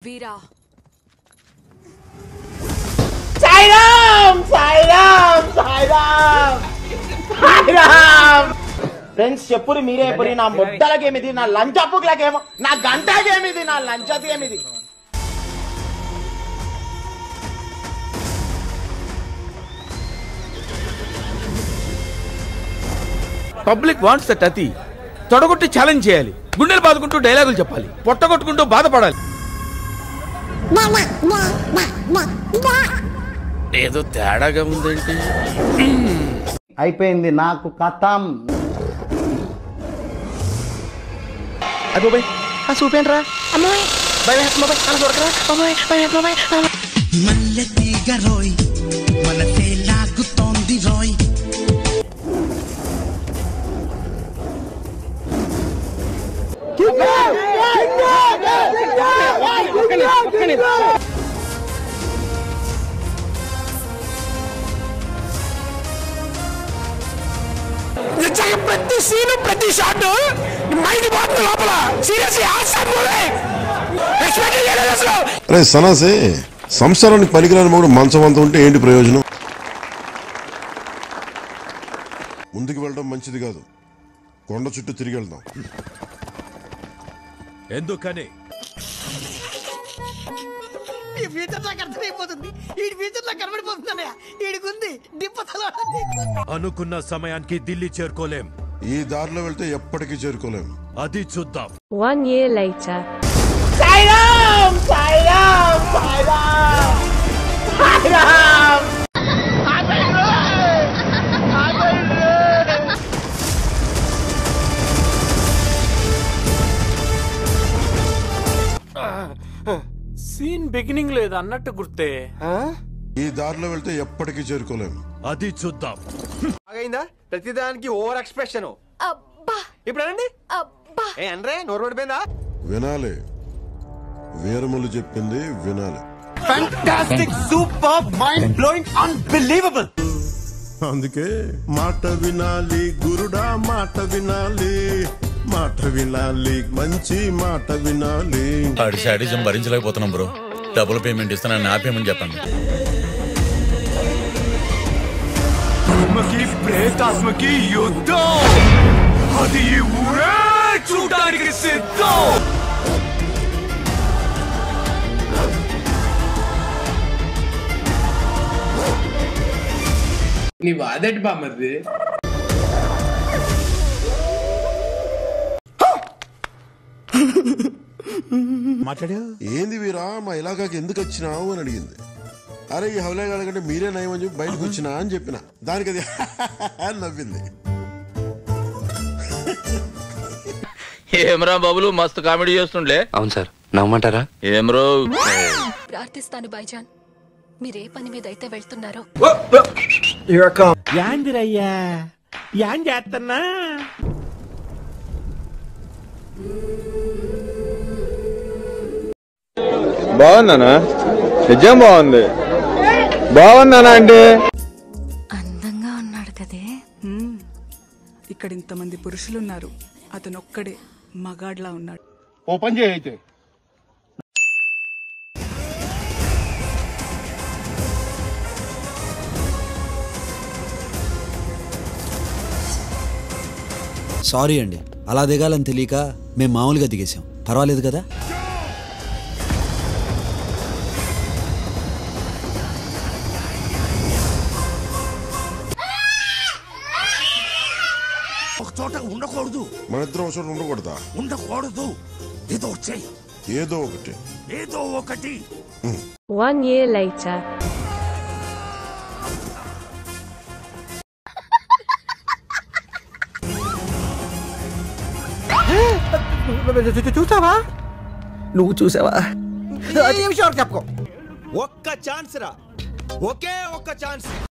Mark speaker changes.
Speaker 1: వీరా
Speaker 2: Sairam Sairam Sairam Sairam friends చెప్పురు మీరే ఎప్పుడు నా ముద్దలకేమిది నా లంచప్పులకేమో నా గంటకేమిది నా లంచకేమిది
Speaker 3: పబ్లిక్ వాంట్స్ దట్ అతి తొడగొట్టి ఛాలెంజ్ చేయాలి గుండెలు బాదుకుంటూ డైలాగులు చెప్పాలి పొట్టగొట్టుకుంటూ బాధపడాలి ఏదో తేడాగా ఉందేంటి
Speaker 4: అయిపోయింది నాకు కథం
Speaker 2: అదోబై ఆ చూపేంట్రా అమ్మాయి బై అమ్మాయి అలా చూడకరా అమ్మాయి బై అమ్మాయి
Speaker 5: మల్లెతీగ రోయ్ మనసే లాగుతోంది రోయ్
Speaker 3: ప్రతి సీను ప్రతి షాట్ మైండ్ బాగుంది లోపల సీరియస్లీ
Speaker 6: అరే సనాసే సంసారానికి పనికిరాని మొగుడు మంచం అంత ఉంటే ఏంటి ప్రయోజనం? ముందుకు వెళ్ళడం మంచిది కాదు, కొండ చుట్టూ తిరిగి వెళ్దాం.
Speaker 3: ఎందుకని
Speaker 5: ఈ ఫ్యూచర్ నాకు అర్థమైపోతుంది. ఈ ఫ్యూచర్ నాకు కనబడిపోతుందన్నయ్య. ఈడికుంది దిప్పతలో
Speaker 3: అనుకున్న సమయానికి ఢిల్లీ చేరుకోలేం.
Speaker 6: ఈ దారిలో వెళ్తే ఎప్పటికీ చేరుకోలేం.
Speaker 3: అది చూద్దాం.
Speaker 7: 1 year later.
Speaker 2: Sairam Sairam Sairam Sairam
Speaker 3: scene beginning లేదు అన్నట్టు గుర్తే.
Speaker 6: ఈ దారిలో వెళ్తే ఎప్పటికీ చేరుకోలేం.
Speaker 3: అది చూద్దాం.
Speaker 8: అయిందా ప్రతిదానికి ఓవర్ ఎక్స్ప్రెషన్. ఇప్పుడు అనండి ఏ అనరే నోరు పడిపోయిందా?
Speaker 6: వినాలి, వీరములు చెప్పింది వినాలి.
Speaker 8: Fantastic super mind blowing unbelievable.
Speaker 6: అందుకే మాట వినాలి గురుడా, మాట వినాలి, మాట వినాలి, మంచి మాట వినాలి.
Speaker 9: ఆడి శాడిజం భరించలేకపోతున్నాం బ్రో. డబుల్ పేమెంట్ ఇస్తానని ఆపేమని చెప్పండి.
Speaker 3: ఆత్మకి ప్రేతాత్మకి యుద్ధం, అది ఈ ఊరే చూడడానికి సిద్ధం.
Speaker 8: నీ వాదటి బామ్మది.
Speaker 3: మాట్లాడా
Speaker 6: ఏంది వీరా మా ఇలాకాకి ఎందుకు వచ్చినావు అని అడిగింది. అరే ఈ హౌలేగాళ్ళ కంటే మీరే నయం అని చెప్పి బయటకు వచ్చినా అని చెప్పిన. దానికి అది నవ్వింది.
Speaker 9: ఏమరా బాబులు మస్తు కామెడీ చేస్తుండే.
Speaker 8: అవును సార్ నమ్మంటారా?
Speaker 9: ఏమరో
Speaker 1: ప్రార్థిస్తాను బైజాన్, మీరే పని మీద అయితే వెళ్తున్నారో.
Speaker 3: యాందిరయ్యా యాం చేస్తున్నా.
Speaker 8: బాగుందనా? నిజం బాగుంది. బాగుందనా అంటే
Speaker 1: అందంగా ఉన్నాడు కదే.
Speaker 10: ఇక్కడ ఇంతమంది పురుషులున్నారు, అతను ఒక్కడే మగాడ్లా ఉన్నాడు.
Speaker 8: ఓపెన్ చేయి అయితే.
Speaker 11: సారీ అండి, అలా దిగాలని తెలియక మేము మామూలుగా దిగేసాం. పర్వాలేదు కదా?
Speaker 5: ఒక చోట ఉండకూడదు.
Speaker 6: మన ఇద్దరం ఒక చోట ఉండకూడదా?
Speaker 5: ఉండకూడదు. ఏదో చెయ్యి,
Speaker 6: ఏదో ఒకటి.
Speaker 5: ఏదో ఒకటి.
Speaker 7: 1 year later.
Speaker 3: చూసావా?
Speaker 4: నువ్వు చూసావా?
Speaker 8: చెప్పుకో. ఒక్క ఛాన్స్ రా, ఒకే ఒక్క ఛాన్స్.